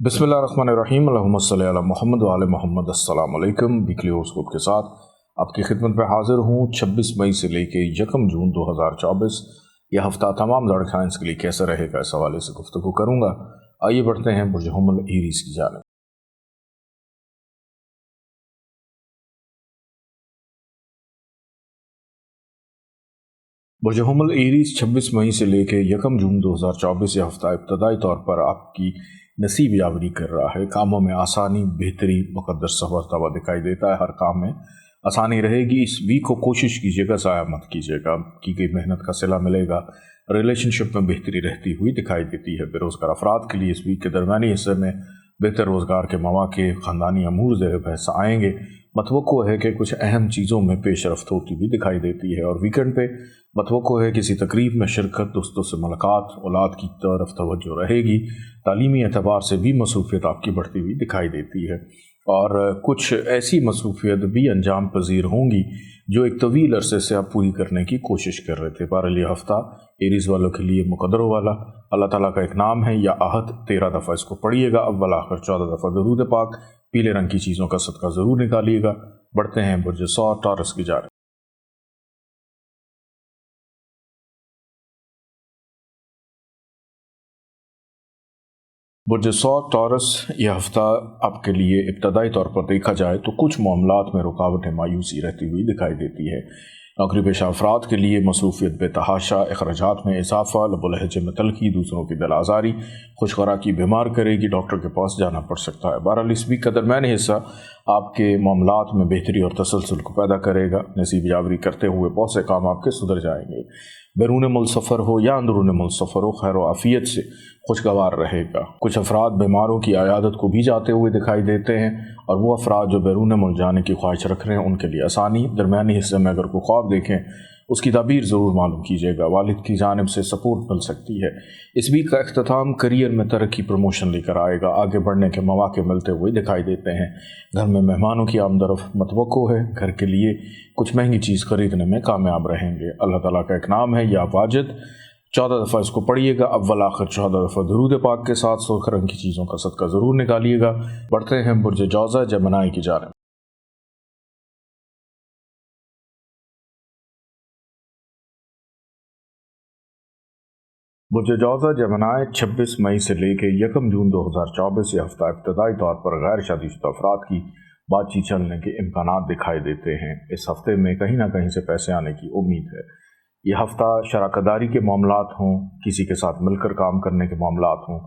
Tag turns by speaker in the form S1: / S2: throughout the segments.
S1: बिस्मिल्लाहिर्रहमानिर्रहीम अल्लाहुम्मा सल्ली अला मोहम्मद व आले मोहम्मद। अस्सलाम वालेकुम। वीकली हॉरोस्कोप के साथ आपकी खिदमत में हाजिर हूँ। 26 मई से लेके 1 जून 2024 यह हफ्ता तमाम ज़ाडिक साइंस के लिए कैसा रहेगा, इस हवाले से गुफ्तगू करूँगा। आइए बढ़ते हैं बुर्ज हुमल एरीज़ की जानिब। बुर्ज हुमल एरीज़ 26 मई से लेके 1 जून 2024 यह हफ्ता इब्तदाई तौर पर आपकी नसीब यावरी कर रहा है। कामों में आसानी, बेहतरी, मुकद्दर संवरता हुआ दिखाई देता है। हर काम में आसानी रहेगी। इस वीक को कोशिश कीजिएगा, ज़ाया मत कीजिएगा। की गई मेहनत का सिला मिलेगा। रिलेशनशिप में बेहतरी रहती हुई दिखाई देती है। बेरोज़गार अफराद के लिए इस वीक के दरमियानी हिस्से में बेहतर रोज़गार के मौके, ख़ानदानी अमूर ज़ेर बहस आएंगे। मतवक्को है कि कुछ अहम चीज़ों में पेशरफ्त होती हुई दिखाई देती है। और वीकेंड पे मतवक्को है किसी तकरीब में शिरकत, दोस्तों से मुलाकात, औलाद की तरफ तवज्जो रहेगी। तालीमी एतबार से भी मसरूफियत आपकी बढ़ती हुई दिखाई देती है। और कुछ ऐसी मसरूफियत भी अंजाम पजीर होंगी जो एक तवील अरसे से आप पूरी करने की कोशिश कर रहे थे। बहरहाल ये हफ्ता एरीज़ वालों के लिए मुकद्दरों वाला अल्लाह ताला का एक नाम है या आहद। 13 दफ़ा इसको पढ़िएगा, अव्वल आखिर 14 दफ़ा दरूद पाक। पीले रंग की चीज़ों का सदका ज़रूर निकालिएगा। बढ़ते हैं बुर्ज सौर टॉरस की जानिब। बुर्ज सौर टॉरस यह हफ्ता आपके लिए इब्तदाई तौर पर देखा जाए तो कुछ मामलात में रुकावटें, मायूसी रहती हुई दिखाई देती है। नौकरी पेशा अफराद के लिए मसरूफियत बेतहाशा, अखराजात में इजाफा, लबोलहजे में तलखी, दूसरों की दिल आज़ारी, खुशखुराकी बीमार करेगी। डॉक्टर के पास जाना पड़ सकता है। बहरहाल इस वीक का दरमियानी हिस्सा आपके मामलात में बेहतरी और तसलसल को पैदा करेगा। नसीब यावरी करते हुए बहुत से काम आपके सुधर जाएंगे। बैरून मुल्क सफ़र हो या अंदरून मुल्क सफ़र हो, खैर आफियत से खुशगवार रहेगा। कुछ अफराद बीमारों की आयादत को भी जाते हुए दिखाई देते हैं। और वो अफराद जो बैरून मुल्क जाने की ख्वाहिश रख रहे हैं उनके लिए आसानी। दरमियानी हिस्से में अगर कोई ख्वाब देखें उसकी ताबीर ज़रूर मालूम कीजिएगा। वालिद की जानिब से सपोर्ट मिल सकती है। इस वीक का अख्ताम करियर में तरक्की, प्रमोशन लेकर आएगा। आगे बढ़ने के मौके मिलते हुए दिखाई देते हैं। घर में मेहमानों की आमदरफ मतवक्को है। घर के लिए कुछ महंगी चीज़ खरीदने में कामयाब रहेंगे। अल्लाह ताला का एक नाम है या वाजिद। 14 दफ़ा इसको पढ़िएगा, अव्वल आखिर 14 दफ़ा दरूद पाक के साथ। सुर्ख रंग की चीज़ों का सदका ज़रूर निकालिएगा। बढ़ते हैं बुर्ज जौज़ा जमनाई की जानिब। बुर्ज जौज़ा जमनाई 26 मई से लेकर 1 जून 2024 ये हफ्ता इब्तदाई तौर पर गैर शादीशुदा अफराद की बातचीत चलने के इम्कानात दिखाई देते हैं। इस हफ्ते में कहीं ना कहीं से पैसे आने की उम्मीद है। यह हफ्ता शराकतदारी के मामलात हों, किसी के साथ मिलकर काम करने के मामलात हों,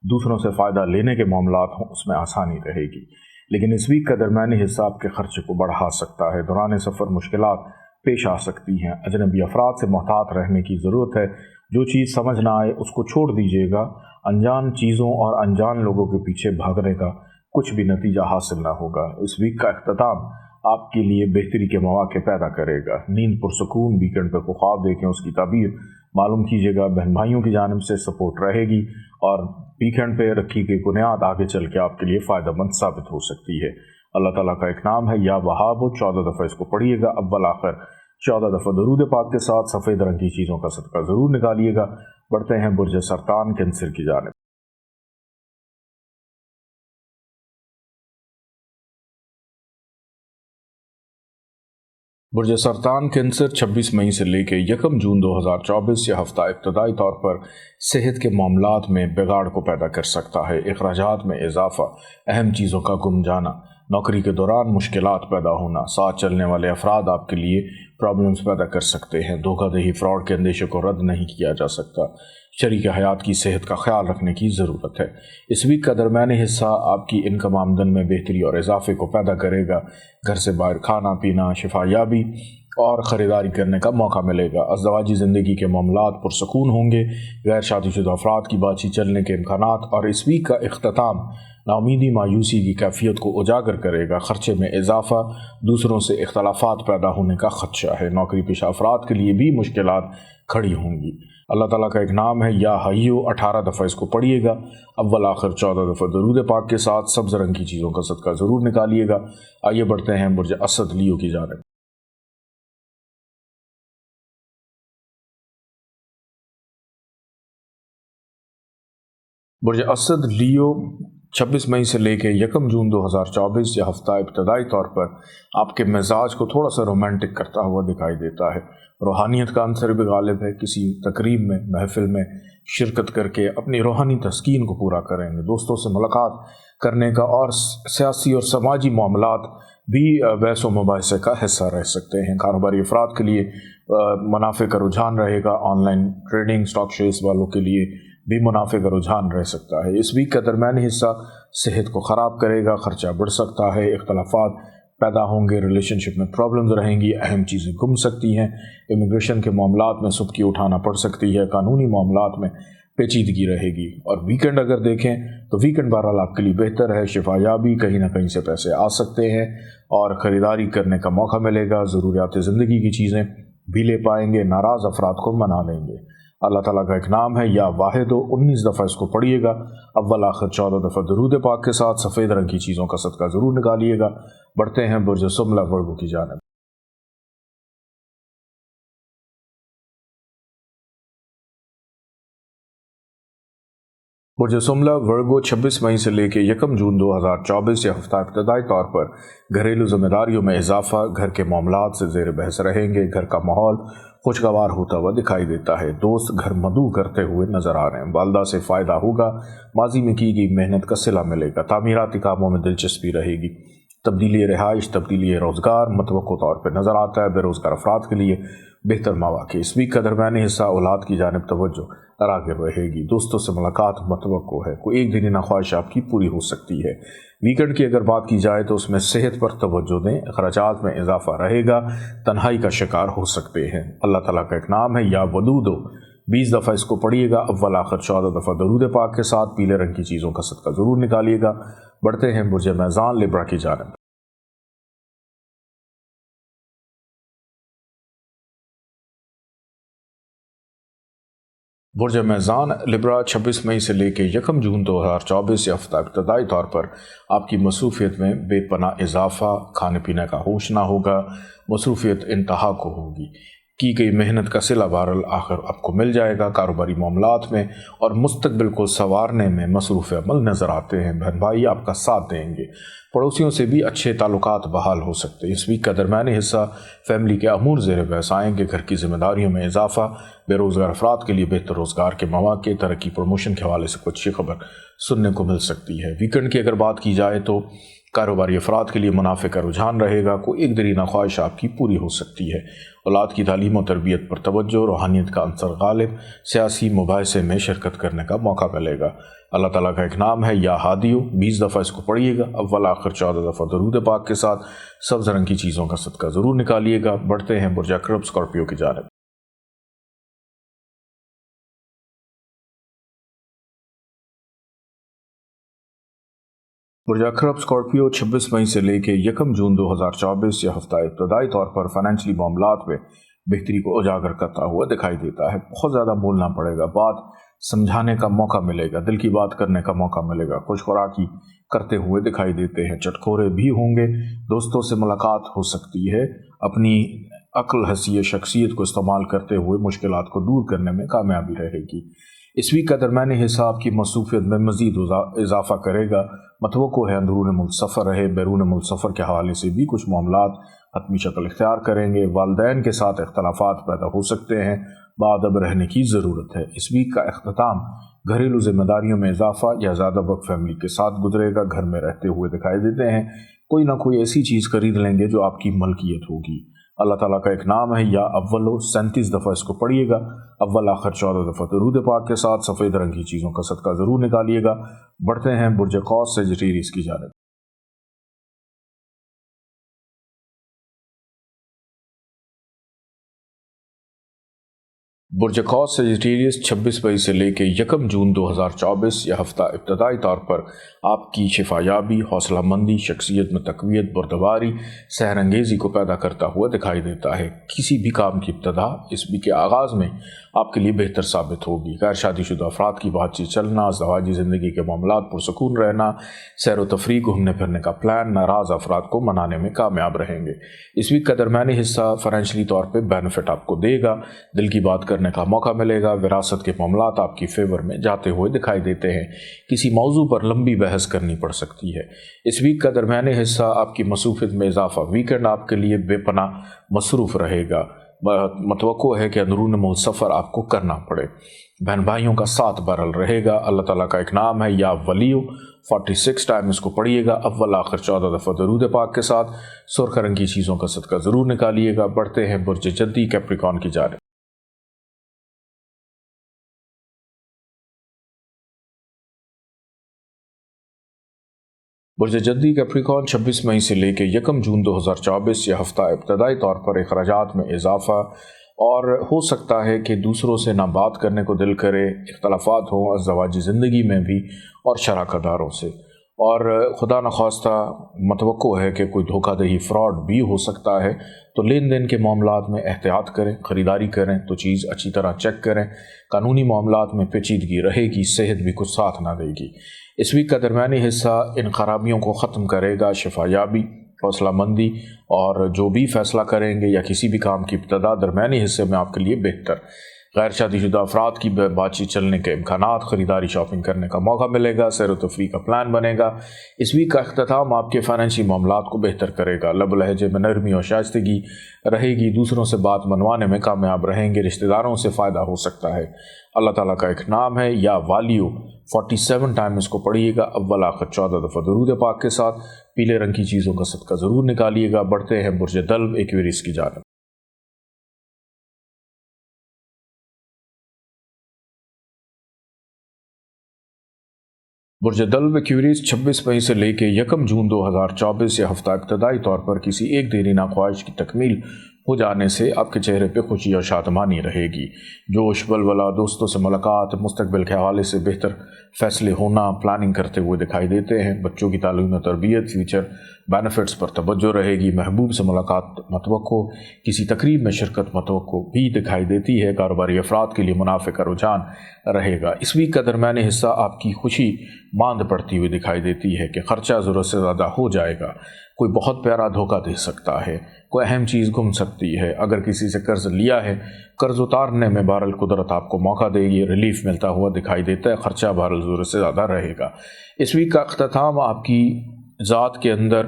S1: दूसरों से फ़ायदा लेने के मामलात हों, उसमें आसानी रहेगी। लेकिन इस वीक का दरमियानी हिस्सा आपके खर्चे को बढ़ा सकता है। दौरान सफ़र मुश्किलात पेश आ सकती हैं। अजनबी अफराद से मोहतात रहने की ज़रूरत है। जो चीज़ समझ ना आए उसको छोड़ दीजिएगा। अनजान चीज़ों और अनजान लोगों के पीछे भागने का कुछ भी नतीजा हासिल ना होगा। इस वीक का अख्ताम आपके लिए बेहतरी के मौके पैदा करेगा। नींद पुरसकून, वीकेंड पर को ख्वाब देखें उसकी ताबीर मालूम कीजिएगा। बहन भाइयों की जानिब से सपोर्ट रहेगी और वीकेंड पे रखी गई बुनियाद आगे चल के आपके लिए फ़ायदेमंद साबित हो सकती है। अल्लाह ताला का एक नाम है या वहाब। 14 दफ़ा इसको पढ़िएगा, अव्वल आखिर 14 दफ़ा दरूद पाक के साथ। सफ़ेद रंग की चीज़ों का सदका ज़रूर निकालिएगा। बढ़ते हैं बुर्ज सरतान कैंसर की जानिब। बुर्ज सरतान कैंसर 26 मई से लेकर 1 जून 2024 यह हफ्ता इब्तदाई तौर पर सेहत के मामलात में बिगाड़ को पैदा कर सकता है। अखराजात में इजाफा, अहम चीज़ों का गुम जाना, नौकरी के दौरान मुश्किलात पैदा होना, साथ चलने वाले अफराद आपके लिए प्रॉब्लम्स पैदा कर सकते हैं। धोखाधड़ी, फ्रॉड के अंदेशे को रद्द नहीं किया जा सकता। शरीक हयात की सेहत का ख्याल रखने की ज़रूरत है। इस वीक का दरमियानी हिस्सा आपकी इनकम आमदन में बेहतरी और इजाफे को पैदा करेगा। घर से बाहर खाना पीना, शिफायाबी और ख़रीदारी करने का मौका मिलेगा। अज़दवाजी ज़िंदगी के मामलात पुरसकून होंगे। गैर शादीशुदा अफराद की बातचीत चलने के इम्कानात। और इस वीक का इख्तिताम नाउमीदी, मायूसी की कैफियत को उजागर करेगा। खर्चे में इजाफा, दूसरों से इख्तलाफात पैदा होने का खदशा है। नौकरी पेशा अफराद के लिए भी मुश्किलात खड़ी होंगी। अल्लाह ताला का एक नाम है या हय्यू। 18 दफ़ा इसको पढ़िएगा, अव्वल आखिर 14 दफ़ा दरूद पाक के साथ। सब्ज़ रंग की चीज़ों का सदका ज़रूर निकालिएगा। आइए बढ़ते हैं बुर्ज असद लियो की जानिब। बुर्ज असद लियो 26 मई से लेके 1 जून 2024 यह हफ्ता इब्तदाई तौर पर आपके मिजाज को थोड़ा सा रोमांटिक करता हुआ दिखाई देता है। रूहानियत का अंसर भी गालिब है। किसी तकरीब में, महफिल में शिरकत करके अपनी रूहानी तस्कीन को पूरा करेंगे। दोस्तों से मुलाकात करने का और सियासी और समाजी मामलात भी बहस व मुबाहिसे का हिस्सा रह सकते हैं। कारोबारी अफराद के लिए मुनाफे का रुझान रहेगा। ऑनलाइन ट्रेडिंग, स्टॉक शेयर्स वालों के लिए भी मुनाफे का रुझान रह सकता है। इस वीक का दरमियानी हिस्सा सेहत को ख़राब करेगा, खर्चा बढ़ सकता है, इख्तलाफात पैदा होंगे, रिलेशनशिप में प्रॉब्लम्स रहेंगी, अहम चीज़ें गुम सकती हैं, इमिग्रेशन के मामलात में सुबकी उठाना पड़ सकती है, कानूनी मामलात में पेचीदगी रहेगी। और वीकेंड अगर देखें तो वीकेंड बहरहाल आपके लिए बेहतर है। शिफायाबी, कहीं ना कहीं से पैसे आ सकते हैं और ख़रीदारी करने का मौका मिलेगा। ज़रूरियात ज़िंदगी की चीज़ें भी ले पाएंगे। नाराज़ अफराद को मना लेंगे। अल्लाह ताला का एक नाम है या वाहिद। 19 दफ़ा इसको पढ़िएगा। अव्वल आखिर 14 दफ़ा दरूद पाक के साथ सफ़ेद रंग की चीज़ों का सदका ज़रूर निकालिएगा। बढ़ते हैं बुर्ज सुमला वर्गो की जानिब। बुर्ज सुमला वर्गो 26 मई से लेकर 1 जून 2024 यह हफ्ता इब्तदाई तौर पर घरेलू जिम्मेदारियों में इजाफा, घर के मामलात से ज़ेर बहस रहेंगे। घर का माहौल खुशगवार होता हुआ दिखाई देता है। दोस्त घर मदऊ करते हुए नजर आ रहे हैं। वालदा से फ़ायदा होगा। माजी में की गई मेहनत का सिला मिलेगा। तामीराती कामों में दिलचस्पी रहेगी। तब्दीली रहाइश, तब्दीली रोज़गार मतवक्को तौर पर नज़र आता है। बेरोज़गार अफराद के लिए बेहतर मौक़े। इस वीक का दरमियानी हिस्सा औलाद की जानिब तवज्जो राग़िब रहेगी। दोस्तों से मुलाकात मतवक्को है। कोई एक दिनी ख्वाहिश आपकी पूरी हो सकती है। वीकेंड की अगर बात की जाए तो उसमें सेहत पर तवज्जो दें। अखराजात में इजाफा रहेगा। तन्हाई का शिकार हो सकते हैं। अल्लाह ताला का एक नाम है या वदूदो। 20 दफ़ा इसको पढ़िएगा। अव्वल आखिर 14 दफ़ा दरूद पाक के साथ पीले रंग की चीज़ों का सदका ज़रूर निकालिएगा। बढ़ते हैं बुर्ज मैज़ान लिब्रा की जानिब। बुर्ज मैज़ान लिब्रा 26 मई से लेकर 1 जून 2024 या हफ्ता इब्तदाई तौर पर आपकी मसरूफ़ियत में बेपनाह इजाफा, खाने पीने का होश ना होगा, मसरूफ़ियत इंतहा को होगी। की गई मेहनत का सिला बहरहाल आखिर आपको मिल जाएगा। कारोबारी मामलात में और मुस्तकबिल को संवारने में मसरूफ़ अमल नज़र आते हैं। बहन भाई आपका साथ देंगे। पड़ोसियों से भी अच्छे ताल्लुकात बहाल हो सकते हैं। इस वीक का दरमियानी हिस्सा फैमिली के अमूर ज़ेर बहस आएंगे। घर की जिम्मेदारियों में इजाफा, बेरोज़गार अफराद के लिए बेहतर रोज़गार के मौक़े, तरक्की प्रमोशन के हवाले से कुछ अच्छी खबर सुनने को मिल सकती है। वीकेंड की अगर बात की जाए तो कारोबारी अफराद के लिए मुनाफे का रुझान रहेगा। कोई एक दरीना ख्वाहिश आपकी पूरी हो सकती है। औलाद की तालीम और तरबियत पर तवज्जो, रूहानियत का अंसर गालिब, सियासी मुबाहिसे में शिरकत करने का मौका मिलेगा। अल्लाह ताला का एक नाम है या हादियो। 20 दफ़ा इसको पढ़िएगा। अव्वल आखिर 14 दफ़ा दरूद पाक के साथ सब्ज़ रंग की चीज़ों का सदका ज़रूर निकालिएगा। बढ़ते हैं बुर्ज अक़रब स्कॉर्पियो की जानिब। बुर्ज अक़रब स्कॉर्पियो 26 मई से लेकर 1 जून 2024 यह हफ्ता इब्तदाई तौर पर फाइनेंशियली मामलात में बेहतरी को उजागर करता हुआ दिखाई देता है। बहुत ज़्यादा बोलना पड़ेगा, बात समझाने का मौका मिलेगा, दिल की बात करने का मौका मिलेगा। खुशखुराकी करते हुए दिखाई देते हैं। चटखोरे भी होंगे। दोस्तों से मुलाकात हो सकती है। अपनी अक्ल, हसीयत, शख्सियत को इस्तेमाल करते हुए मुश्किलात को दूर करने में कामयाबी रहेगी। इस वीक का दरमियानी हिस्सा आपकी मसरूफियत में मज़ीद इजाफा करेगा। मतवक्को है अंदरून मुल्क सफ़र रहे। बैरून मुल्क सफ़र के हवाले से भी कुछ मामलात हतमी शक्ल इख्तियार करेंगे। वालदैन के साथ इख्तलाफात पैदा हो सकते हैं। बाअदब रहने की ज़रूरत है। इस वीक का अख्ताम घरेलू जिम्मेदारियों में इजाफा या ज़्यादा वक्त फैमिली के साथ गुजरेगा। घर में रहते हुए दिखाई देते हैं। कोई ना कोई ऐसी चीज़ खरीद लेंगे जो आपकी मलकियत होगी। अल्लाह ताला का एक नाम है या अव्वलो। 37 दफ़ा इसको पढ़िएगा। अव्वल आखिर 14 दफ़ा दरूद पाक के साथ सफ़ेद रंग की चीज़ों का सदका ज़रूर निकालिएगा। बढ़ते हैं बुर्ज कौस सेजिटेरियस की जानिब। बुर्ज कौस सेजिटेरियस 26 मई से लेकर 1 जून 2024 यह हफ्ता इब्तदाई तौर पर आपकी शिफायाबी, हौसलामंदी, शख्सियत में तक़वियत, बुर्दबारी, सहरंगेज़ी को पैदा करता हुआ दिखाई देता है। किसी भी काम की इब्तदा इस वीक के आगाज़ में आपके लिए बेहतर साबित होगी। गैर शादीशुदा अफराद की बातचीत चलना, ज़वाजी ज़िंदगी के मामलात पुरसकून रहना, सैर व तफरीह, घूमने फिरने का प्लान, नाराज़ अफराद को मनाने में कामयाब रहेंगे। इस वीक का दरमियानी हिस्सा फाइनेंशियली तौर पर बेनिफिट आपको देगा। दिल की बात करने करने का मौका मिलेगा। विरासत के मामलात आपकी फेवर में जाते हुए दिखाई देते हैं। किसी मौजू पर लंबी बहस करनी पड़ सकती है। इस वीक का दरमियानी हिस्सा आपकी मसरूफियत में इजाफा। वीकेंड आपके लिए बेपनाह मसरूफ़ रहेगा। मतवक्को है कि अंदरून मुल्क सफ़र आपको करना पड़े। बहन भाइयों का साथ बहरहाल रहेगा। अल्लाह ताला का एक नाम है या वलियो। 46 टाइम इसको पढ़िएगा। अव्वल आखिर 14 दफ़ा दरूद पाक के साथ। सुर्ख रंग की चीज़ों का सदका ज़रूर निकालिएगा। बढ़ते हैं बुर्ज जद्दी कैप्रिकॉर्न की जानिब। बुर्ज जद्दी कैप्रिकॉर्न 26 मई से लेकर 1 जून 2024 यह हफ्ता इब्तदाई तौर पर अखराजात में इजाफा, और हो सकता है कि दूसरों से ना बात करने को दिल करे, इख्तलाफात हों अज़दवाजी ज़िंदगी में भी और शराकतदारों से, और खुदा न खास्ता मतवक्को है कि कोई धोखाधड़ी फ्रॉड भी हो सकता है। तो लेन देन के मामलात में एहतियात करें। ख़रीदारी करें तो चीज़ अच्छी तरह चेक करें। कानूनी मामलात में पेचीदगी रहेगी। सेहत भी कुछ साथ ना देगी। इस वीक का दरमियानी हिस्सा इन खराबियों को ख़त्म करेगा। शिफायाबी, हौसलामंदी, और जो भी फ़ैसला करेंगे या किसी भी काम की इब्तदा दरमियानी हिस्से में आपके लिए बेहतर। गैर शादीशुदा अफराद की बातचीत चलने के इम्कानात, ख़रीदारी शॉपिंग करने का मौका मिलेगा। सैर व तफरीह का प्लान बनेगा। इस वीक का अख्ताम आपके फ़ाइनेंशियल मामलात को बेहतर करेगा। लब लहजे में नरमी और शाइस्तगी रहेगी। दूसरों से बात मनवाने में कामयाब रहेंगे। रिश्तेदारों से फ़ायदा हो सकता है। अल्लाह ताला का एक नाम है या वालियो। 47 टाइम इसको पढ़िएगा। अव्वल आखिर 14 दफ़ा दरूद पाक के साथ। पीले रंग की चीज़ों का सदका ज़रूर निकालिएगा। बढ़ते हैं बुर्ज दल्व एक्वेरियस की जानिब। बुर्ज दल्व एक्वेरियस 26 मई से लेकर 1 जून 2024 यह हफ्ता इब्तदाई तौर पर किसी एक देरीना ख्वाहिश की तकमील हो जाने से आपके चेहरे पे खुशी और शादमानी रहेगी। जोश, बलबला, दोस्तों से मुलाकात, मुस्तकबिल के हवाले से बेहतर फ़ैसले होना, प्लानिंग करते हुए दिखाई देते हैं। बच्चों की तालीम और तरबियत, फ्यूचर बेनिफिट्स पर तवज्जो रहेगी। महबूब से मुलाकात मतवक्को, किसी तकरीब में शिरकत मतवक्को भी दिखाई देती है। कारोबारी अफराद के लिए मुनाफे का रुझान रहेगा। इस वीक का दरमियानी हिस्सा आपकी खुशी मांद पड़ती हुई दिखाई देती है कि ख़र्चा ज़रूरत से ज़्यादा हो जाएगा। कोई बहुत प्यारा धोखा दे सकता है। कोई अहम चीज़ गुम सकती है। अगर किसी से कर्ज लिया है, कर्ज उतारने में बहरहाल कुदरत आपको मौका देगी। रिलीफ मिलता हुआ दिखाई देता है। ख़र्चा बहरहाल ज़रूरत से ज़्यादा रहेगा। इस वीक का अख्ताम आपकी ज़ात के अंदर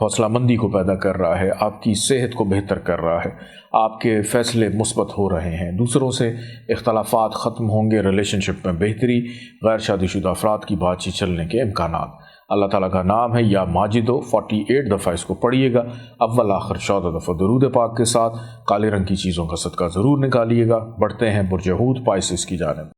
S1: हौसलामंदी को पैदा कर रहा है। आपकी सेहत को बेहतर कर रहा है। आपके फ़ैसले मुस्बत हो रहे हैं। दूसरों से इख्तलाफात ख़त्म होंगे। रिलेशनशिप में बेहतरी। गैर शादीशुदा अफराद की बातचीत चलने के इम्कानात। अल्लाह ताला का नाम है या माजिदो। 48 दफ़ा इसको पढ़िएगा। अव्वल आखिर 14 दफ़ा दरूद पाक के साथ। काले रंग की चीज़ों का सदका ज़रूर निकालिएगा। बढ़ते हैं बुर्ज हूत पाइसिस की जानिब।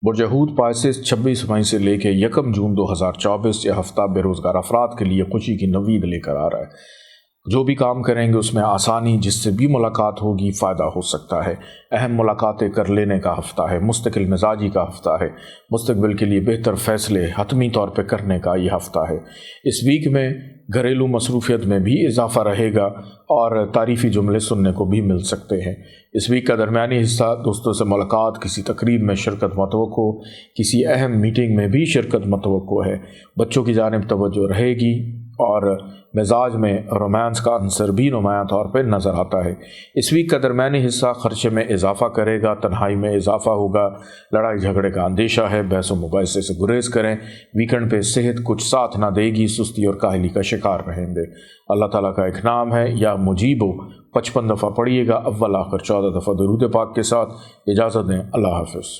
S1: बुर्ज हूत पाइसिस 26 मई से लेकर 1 जून 2024 यह हफ्ता बेरोज़गार अफराद के लिए खुशी की नवीद लेकर आ रहा है। जो भी काम करेंगे उसमें आसानी, जिससे भी मुलाकात होगी फ़ायदा हो सकता है। अहम मुलाकातें कर लेने का हफ़्ता है। मुस्तकिल मिजाजी का हफ़्ता है। मुस्तकबिल के लिए बेहतर फ़ैसले हतमी तौर पर करने का ये हफ़्ता है। इस वीक में घरेलू मसरूफियत में भी इजाफा रहेगा और तारीफ़ी जुमले सुनने को भी मिल सकते हैं। इस वीक का दरमियानी हिस्सा दोस्तों से मुलाकात, किसी तकरीब में शिरकत मतवक्को, किसी अहम मीटिंग में भी शिरकत मतवक्को है। बच्चों की जानिब तवज्जो रहेगी और मिजाज में रोमांस का अंसर भी नुमायां तौर पर नज़र आता है। इस वीक का दरमियानी हिस्सा खर्चे में इजाफा करेगा। तन्हाई में इजाफा होगा। लड़ाई झगड़े का अंदेशा है। बहस व मुबाहिसे से गुरेज करें। वीकेंड पे सेहत कुछ साथ ना देगी। सुस्ती और काहली का शिकार रहेंगे। अल्लाह ताला का एक नाम है या मुजीबो। 55 दफ़ा पढ़िएगा। अव्वल आखिर 14 दफ़ा दरूद पाक के साथ। इजाज़त दें। अल्लाह हाफ़िज़।